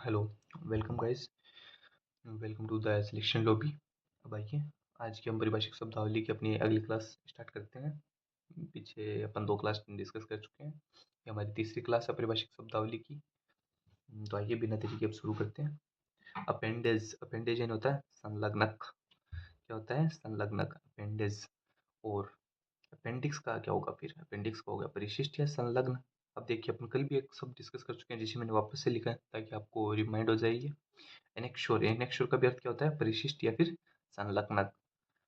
Hello, welcome guys, welcome to the selection lobby. अब आइए, आज की हम परिभाषिक शब्दावली की अपनी अगली क्लास स्टार्ट करते हैं। पीछे अपन 2 क्लास डिस्कस कर चुके हैं। ये हमारी तीसरी क्लास है परिभाषिक शब्दावली की। तो आइए बिना देरी के अब शुरू करते हैं। अपेंडेज, अपेंडेज यानी होता है संलग्नक। क्या होता है? संलग्नक, अपेंडेज। और अपेंडिक्स का क्या होगा? फिर अपेंडिक्स का होगा परिशिष्ट या संलग्न। अब देखिए, अपन कल भी एक सब डिस्कस कर चुके हैं जिसे मैंने वापस से लिखा है ताकि आपको रिमाइंड हो जाए। एनेक्शोर, एनेक्शोर का भी अर्थ क्या होता है? परिशिष्ट या फिर संलग्नक।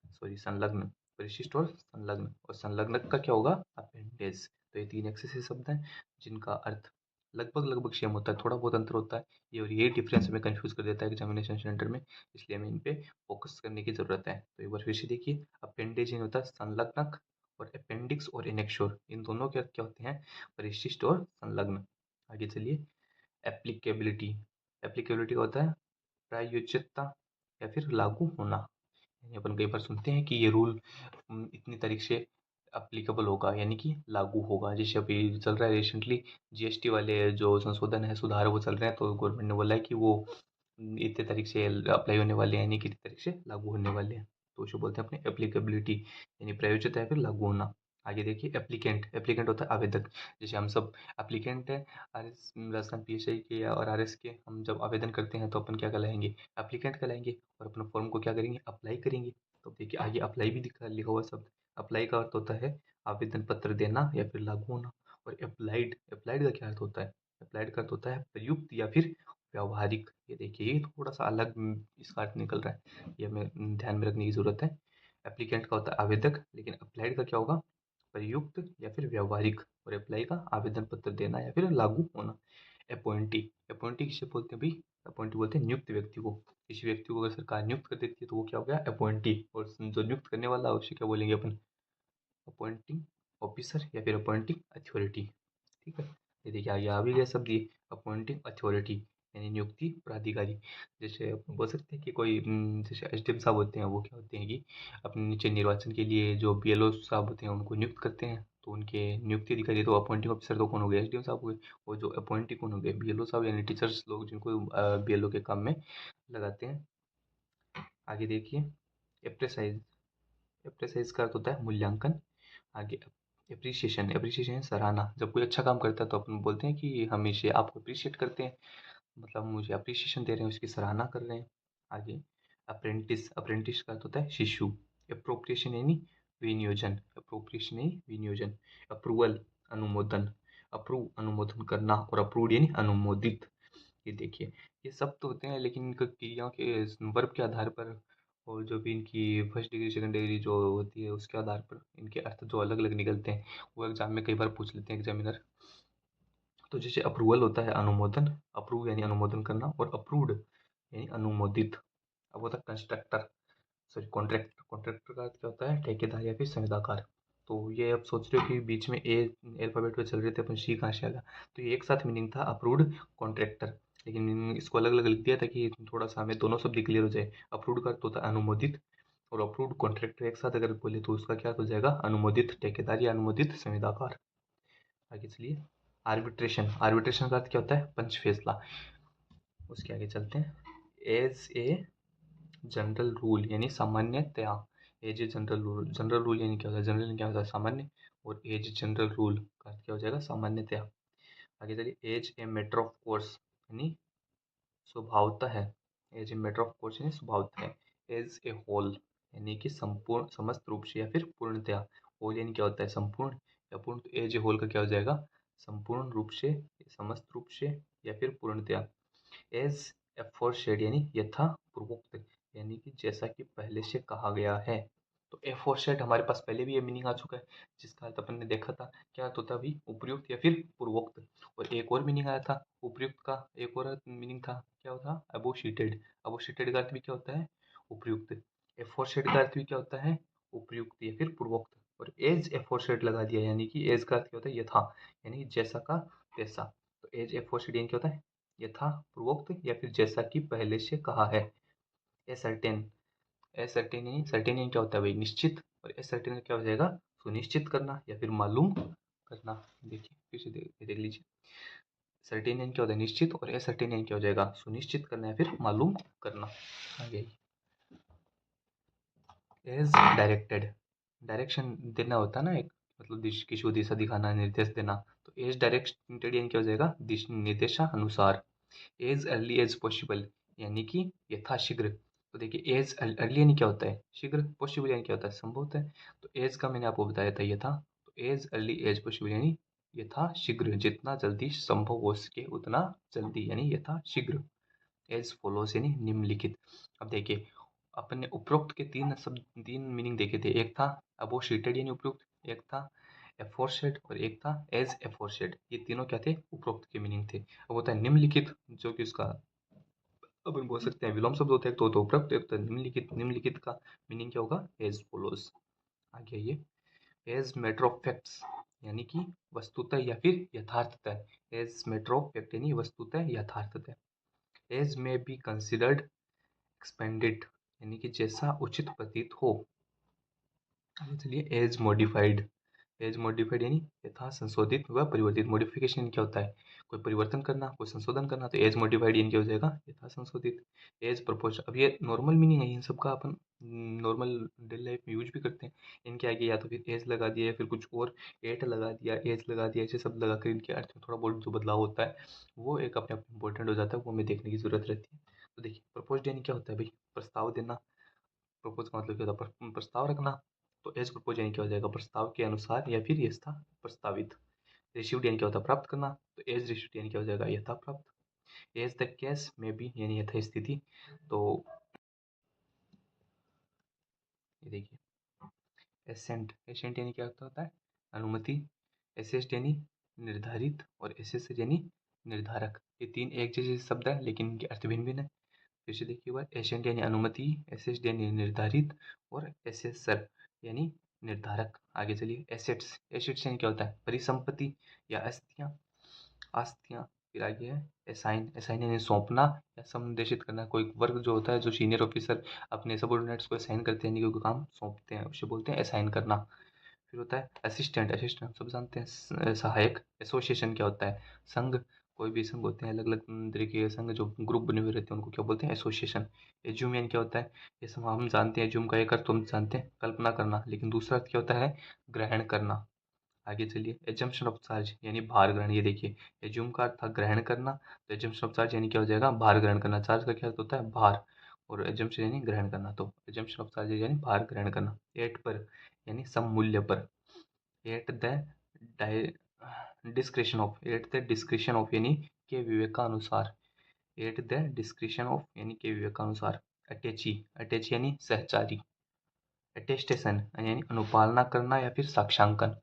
सॉरी, संलग्न। परिशिष्ट और संलग्न, और संलग्नक का क्या होगा? अपेंडेज। तो ये 3 ऐसे शब्द हैं जिनका अर्थ लगभग लगभग सेम होता है, थोड़ा बहुत अंतर होता है ये, और ये डिफरेंस हमें कंफ्यूज कर देता है एग्जामिनेशन सेंटर में, इसलिए हमें इन पे फोकस करने की जरूरत है। तो एक बार फिर से देखिए, अपेंडेज इन होता है संलग्नक, और अपेंडिक्स और एनेक्शोर इन दोनों के अर्थ क्या होते हैं? परिशिष्ट और संलग्न। आगे चलिए, एप्लीकेबिलिटी। एप्लीकेबिलिटी होता है प्रायोज्यता या फिर लागू होना। यानी अपन कई बार सुनते हैं कि ये रूल इतनी तारीख से अप्लीकेबल होगा, यानी कि लागू होगा। जैसे अभी चल रहा है रिसेंटली जीएसटी वाले जो संशोधन है, सुधार, वो चल रहे हैं, तो गवर्नमेंट ने बोला है कि वो इतने तारीख से अप्लाई होने वाले हैं, यानी कि इतनी तारीख से लागू होने वाले हैं। तो उसे बोलते हैं अपने एप्लीकेबिलिटी, यानी प्रयोज्यता या फिर लागू होना। आगे देखिए, एप्लीकेंट। एप्लीकेंट होता है आवेदक। जैसे हम सब एप्लीकेंट है, आरएस राजस्थान पीएसआई के और आरएस के, हम जब आवेदन करते हैं तो अपन क्या कहलाएंगे? एप्लीकेंट कहलाएंगे, और अपना फॉर्म को क्या करेंगे? अप्लाई करेंगे। तो देखिए आगे अप्लाई भी दिखा लिखा हुआ शब्द। अप्लाई का अर्थ होता है आवेदन पत्र देना या फिर लागू होना। और अप्लाइड, अप्लाइड का क्या अर्थ होता है? अप्लाइड का अर्थ होता है प्रयुक्त या फिर व्यावहारिक। ये देखिए, ये थोड़ा सा अलग इसका अर्थ निकल रहा है, ये हमें ध्यान में रखने की जरूरत है। एप्लीकेंट का होता है आवेदक, लेकिन अप्लाइड का क्या होगा? प्रयुक्त या फिर व्यावहारिक। और अप्लाई का आवेदन पत्र देना या फिर लागू होना। अपॉइंटी, अपॉइंटी किसे बोलते हैं भाई? अपॉइंटी बोलते हैं नियुक्त व्यक्ति को। किसी व्यक्ति को अगर सरकार नियुक्त कर देती है तो वो क्या हो गया? अपॉइंटी। और जो नियुक्त करने वाला है उसे क्या बोलेंगे अपन? अपॉइंटिंग ऑफिसर या फिर अपॉइंटिंग अथॉरिटी। ठीक है, ये देखिए आगे आ भी गया शब्द, ये अपॉइंटिंग अथॉरिटी यानी नियुक्ति प्राधिकारी। जैसे अपन बोल सकते हैं कि कोई जैसे एसडीएम साहब होते हैं, वो क्या होते हैं कि अपने नीचे निर्वाचन के लिए जो बीएलओ साहब होते हैं उनको नियुक्त करते हैं, तो उनके नियुक्ति अधिकारी तो अपॉइंटिंग ऑफिसर तो कौन हो गए? एसडीएम साहब हो गए। और जो अपॉइंटी कौन हो गए? बीएलओ साहब, यानी टीचर्स लोग जिनको बीएलओ के काम में लगाते हैं। आगे देखिए, एप्रेसाइज। एप्रेसाइज का अर्थ होता है मूल्यांकन। आगे एप्रिसिएशन, एप्रिसिएशन सराहना। जब कोई अच्छा काम करता है तो अपन बोलते हैं कि हम इसे आपको अप्रिशिएट करते हैं, मतलब मुझे अप्रिसिएशन दे रहे हैं, उसकी सराहना कर रहे हैं। आगे अप्रेंटिस, अप्रेंटिस का अर्थ होता है शिशु। अप्रोप्रिएशन यानी विनियोजन, अप्रोप्रिएशन यानी विनियोजन। अप्रूवल, अनुमोदन। अप्रूव, अनुमोदन करना, और अप्रूव्ड यानी अनुमोदित। ये देखिए, ये सब तो होते हैं, लेकिन इनका क्रियाओं के वर्ब के आधार पर, और जो भी इनकी फर्स्ट डिग्री सेकंड डिग्री जो होती है उसके आधार पर इनके अर्थ जो अलग अलग निकलते हैं, वो एग्जाम में कई बार पूछ लेते हैं एग्जामिनर। तो जैसे अप्रूवल होता है अनुमोदन, अप्रूव यानी अनुमोदन करना, और अप्रूव्ड यानी अनुमोदित। अब होता है कंस्ट्रक्टर, सॉरी कॉन्ट्रैक्टर। कॉन्ट्रैक्टर का अर्थ क्या होता है? ठेकेदार या फिर संविदाकार। तो ये आप सोच रहे हो कि बीच में ए अल्फाबेट पे चल रहे थे अपन, सी कहाँ से आ गया? तो ये एक साथ मीनिंग था अप्रूव्ड कॉन्ट्रैक्टर, लेकिन इसको अलग अलग लिख दिया था कि थोड़ा सा हमें दोनों शब्द क्लियर हो जाए। अप्रूव्ड का अर्थ होता है अनुमोदित, और अप्रूव्ड कॉन्ट्रैक्टर एक साथ अगर बोले तो उसका क्या हो जाएगा? अनुमोदित ठेकेदार या अनुमोदित संविदाकार। आगे चलिए, आर्बिट्रेशन। आर्बिट्रेशन का अर्थ क्या होता है? पंच फैसला। उसके आगे चलते हैं। एज ए जनरल रूल यानी सामान्यतया। As a general rule, general rule यानी क्या होता है? जनरल क्या होता है? सामान्य। और एज जनरल रूल का अर्थ क्या हो जाएगा? सामान्यतया। आगे चलिए, as a matter of course यानी स्वभावतः है। As a matter of course यानी स्वभावतः है। एज ए होल यानी कि संपूर्ण, समस्त रूप से या फिर पूर्णतया। होल यानी क्या होता है? संपूर्ण या पूर्ण। तो एज ए होल का क्या हो जाएगा? संपूर्ण रूप से, समस्त रूप से, या फिर पूर्णतया। एज एफोरसेड यानी यथा पूर्वोक्त, यानी कि जैसा कि पहले से कहा गया है। तो एफोरसेड हमारे पास पहले भी ये मीनिंग आ चुका है, जिसका अर्थ अपन ने देखा था। क्या अर्थ होता है अभी? उपयुक्त या फिर पूर्वोक्त। और एक और मीनिंग आया था उपयुक्त का, एक और मीनिंग था, क्या होता? अबोशिटेड। अबोशिटेड का अर्थ भी क्या होता है? उपयुक्त। एफोरसेड का अर्थ भी क्या होता है? उपयुक्त या फिर पूर्वोक्त। और एज एफोरसेड लगा दिया, यानी कि एज का अर्थ क्या होता है? यथा, यानी कि जैसा का तैसा। तो एज एफोरसेड यानी क्या होता है? यथा पूर्वोक्त या फिर जैसा कि पहले से कहा है। एसर्टेन, एसर्टेन यानी, सर्टेन यानी क्या होता है भाई? निश्चित। और एसर्टेन का क्या हो जाएगा? सुनिश्चित करना या फिर मालूम करना। देखिए फिर से देख लीजिए, सर्टेनियन क्या होता है? निश्चित। और असर्टेनियन क्या हो जाएगा? सुनिश्चित करना या फिर मालूम करना। आगे एज डायरेक्टेड, डायरेक्शन देना होता है ना एक, मतलब किसी को दिशा दिखाना, निर्देश देना। तो एज डायरेक्टेड यानी क्या हो जाएगा? निर्देशानुसार। एज अर्ली एज पॉसिबल यानी कि यथाशीघ्र। तो देखिए एज अर्ली यानी क्या होता है? शीघ्र। पॉसिबल यानी क्या होता है? संभव होता है। तो एज का मैंने आपको बताया था ये था। तो एज अर्ली एज पॉसिबल यानी यथाशीघ्र, जितना जल्दी संभव हो सके उतना जल्दी यानी यथाशीघ्र। एज फॉलोज यानी निम्नलिखित। अब देखिए अपन ने उपरोक्त के तीन शब्द, तीन मीनिंग देखे थे। एक था अबोशीटेड यानी उपयुक्त, एक था एफोर्सेड और एक था एज एफोर्सेड। ये तीनों क्या थे? उपरोक्त के मीनिंग थे। अब होता है निम्नलिखित, जो कि उसका अपन बोल सकते हैं विलोम शब्द होता है। तो उपरोक्त, एक तो निम्नलिखित। निम्नलिखित का मीनिंग क्या होगा? As follows. आगे आइए, एज मैटर ऑफ फैक्ट्स यानी कि वस्तुतः या फिर यथार्थतः। एज मैटर ऑफ फैक्ट यानी वस्तुतः यथार्थतः। एज में बी कंसिडर्ड एक्सपेंडेड यानी कि जैसा उचित प्रतीत हो। आगे चलिए, एज मॉडिफाइड। एज मॉडिफाइड यानी यथा संशोधित व परिवर्तित। मॉडिफिकेशन क्या होता है? कोई परिवर्तन करना, कोई संशोधन करना। तो एज मॉडिफाइड यानी क्या हो जाएगा? यथा संशोधित। एज प्रपोज, अब ये नॉर्मल मीनिंग है इन सब का, अपन नॉर्मल डेली लाइफ में यूज भी करते हैं। इनके आगे या तो फिर एज लगा दिया या फिर कुछ और एट लगा दिया, एज लगा दिया, ऐसे शब्द लगाकर इनके अर्थ में थोड़ा बहुत जो बदलाव होता है वो एक अपने आप इंपॉर्टेंट हो जाता है, वो हमें देखने की जरूरत रहती है। तो देखिए प्रपोज यानी क्या होता है भाई? प्रस्ताव देना। प्रपोज का मतलब क्या होता है? प्रस्ताव रखना। तो एज प्रपोज यानी क्या हो जाएगा? प्रस्ताव के अनुसार या फिर यथा प्रस्तावित। रिसीव्ड यानी क्या होता है? प्राप्त करना। तो एज रिसीव्ड यानी क्या हो जाएगा? यथा प्राप्त। एज द केस में बी यानी यथा स्थिति। तो ये देखिए, एसेंट, एसेंट यानी क्या होता है? अनुमति। एसेस्ट यानी निर्धारित और एसेसर यानी निर्धारक। ये तीन एक जैसे शब्द है लेकिन इनके अर्थ भिन्न भिन्न है। फिर से देखिए बात, एसेंट यानी अनुमति, एसेस्ट यानी निर्धारित और एसेसर यानी निर्धारक। आगे चलिए, एसेट्स। एसेट्स यानी क्या होता है? परिसंपत्ति या अस्थियां, आस्तियां। फिर आगे है असाइन। असाइन यानी सौंपना या संदेशित करना। कोई वर्क जो होता है, जो सीनियर ऑफिसर अपने सबऑर्डिनेट्स को असाइन करते हैं यानी कि कोई काम सौंपते हैं, उसे बोलते हैं असाइन करना। फिर होता है असिस्टेंट। असिस्टेंट सब जानते हैं, सहायक। एसोसिएशन क्या होता है? संघ। कोई भी संघ होते हैं अलग अलग तरीके के संघ जो ग्रुप बने हुए रहते हैं उनको क्या बोलते हैं? एसोसिएशन। एज्यूम यानी क्या होता है? ये सब हम जानते हैं, एज्यूम का एक अर्थ तो हम जानते हैं कल्पना करना, लेकिन दूसरा अर्थ क्या होता है? ग्रहण करना। आगे चलिए, एजम्पशन ऑफ चार्ज यानी भार ग्रहण। ये देखिए, एज्यूम का अर्थ था ग्रहण करना, तो एजम्पशन ऑफ चार्ज यानी क्या हो जाएगा? भार ग्रहण करना। चार्ज का क्या अर्थ होता है? भार। और एजम्पशन यानी ग्रहण करना, तो एजम्पशन ऑफ चार्ज यानी भार ग्रहण करना। एट पर यानी सम मूल्य पर। At the discretion of, at the discretion of यानी के विवेकानुसार। एट द डिस्क्रिशन ऑफ यानी के विवेकानुसार। अटैची, अटैची यानी सहचारी। अटेस्टेशन यानी अनुपालना करना या फिर साक्ष्यांकन।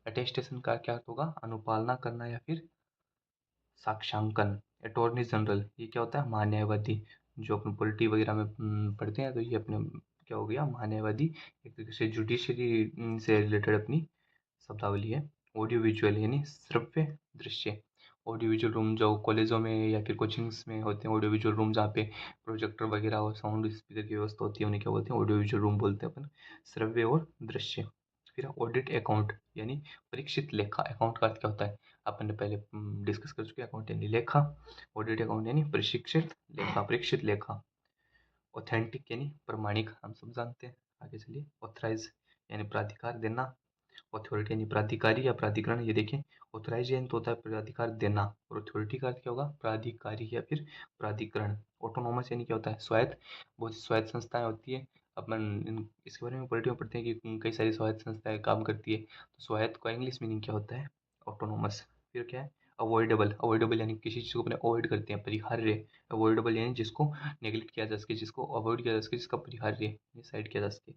अटेस्टेशन का क्या अर्थ होगा? अनुपालना करना या फिर साक्ष्यांकन। अटॉर्नी जनरल, ये क्या होता है? महान्यायवादी। जो अपन पॉलिटी वगैरह में पढ़ते हैं, तो ये अपने क्या हो गया? महान्यायवादी। एक तरीके से जुडिशरी से रिलेटेड अपनी शब्दावली है। ऑडियो विजुअल यानी श्रव्य दृश्य। ऑडियो विजुअल रूम जो कॉलेजों में या फिर कोचिंग्स में होते हैं, ऑडियो विजुअल रूम जहाँ पे प्रोजेक्टर वगैरह और साउंड स्पीकर की व्यवस्था होती है, उन्हें क्या बोलते हैं? ऑडियो विजुअल रूम बोलते हैं अपन। श्रव्य और दृश्य। फिर ऑडिट अकाउंट यानी परीक्षित लेखा। अकाउंट का अर्थ क्या होता है? अपन ने पहले डिस्कस कर चुके हैं, अकाउंट यानी लेखा। ऑडिट अकाउंट यानी प्रशिक्षित लेखा, परीक्षित लेखा। ऑथेंटिक यानी प्रमाणिक, हम सब जानते हैं। आगे चलिए, ऑथराइज यानी प्राधिकार देना। अथॉरिटी यानी प्राधिकारी या प्राधिकरण। ये देखें, ऑथराइज यानी तो होता है प्राधिकार देना, और अथॉरिटी का अर्थ क्या होगा? प्राधिकारी या फिर प्राधिकरण। ऑटोनोमस यानी क्या होता है? स्वायत्त। बहुत सी स्वायत्त संस्थाएं होती है, अपन इसके बारे में पॉलिटी में पढ़ते हैं कि कई सारी स्वायत्त संस्थाएं काम करती है। तो स्वायत्त का इंग्लिश मीनिंग क्या होता है? ऑटोनोमस। फिर क्या है? अवॉइडेबल। अवॉइडेबल यानी किसी चीज़ को अपने अवॉइड करते हैं, परिहार्य। अवॉइडेबल यानी जिसको नेग्लेक्ट किया जा सके, जिसको अवॉइड किया जा सके, जिसका परिहार्य साइड किया जा सके।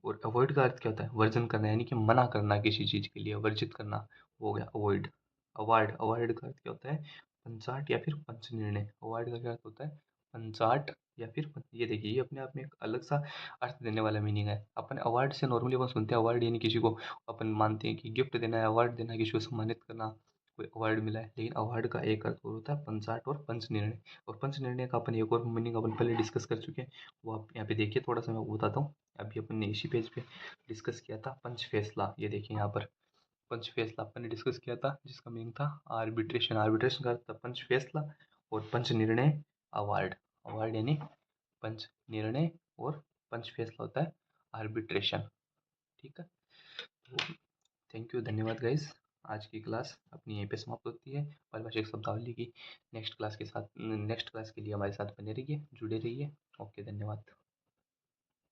और अवॉइड का अर्थ क्या होता है? वर्जन करना यानी कि मना करना किसी चीज़ के लिए, वर्जित करना, हो गया अवॉइड। अवॉइड, अवॉइड का अर्थ क्या होता है? पंचाट या फिर पंच निर्णय। अवॉइड का क्या अर्थ होता है? पंचाट या फिर ये देखिए, ये अपने आप में एक अलग सा अर्थ देने वाला मीनिंग है। अपन अवार्ड से नॉर्मली अपन सुनते हैं, अवार्ड यानी किसी को अपन मानते हैं कि गिफ्ट देना है, अवार्ड देना है, किसी को सम्मानित करना, कोई अवार्ड मिला है। लेकिन अवार्ड का एक अर्थ और होता है पंचाट और पंच निर्णय। और पंच निर्णय का अपन एक और मीनिंग अपन पहले डिस्कस कर चुके हैं, वो आप यहाँ पे देखिए, थोड़ा सा मैं आपको बताता हूँ। अभी अपन ने इसी पेज पे डिस्कस किया था पंच फैसला। ये देखिए यहाँ पर, पंच फैसला अपन ने डिस्कस किया था, जिसका मीनिंग था आर्बिट्रेशन। आर्बिट्रेशन का अर्थ था पंच फैसला, और पंच निर्णय अवार्ड। अवार्ड यानी पंच निर्णय, और पंच फैसला होता है आर्बिट्रेशन। ठीक है, तो थैंक यू, धन्यवाद गाइस। आज की क्लास अपनी यहीं पे समाप्त होती है। परिभाषिक शब्दावली की नेक्स्ट क्लास के लिए हमारे साथ बने रहिए, जुड़े रहिए। ओके, धन्यवाद।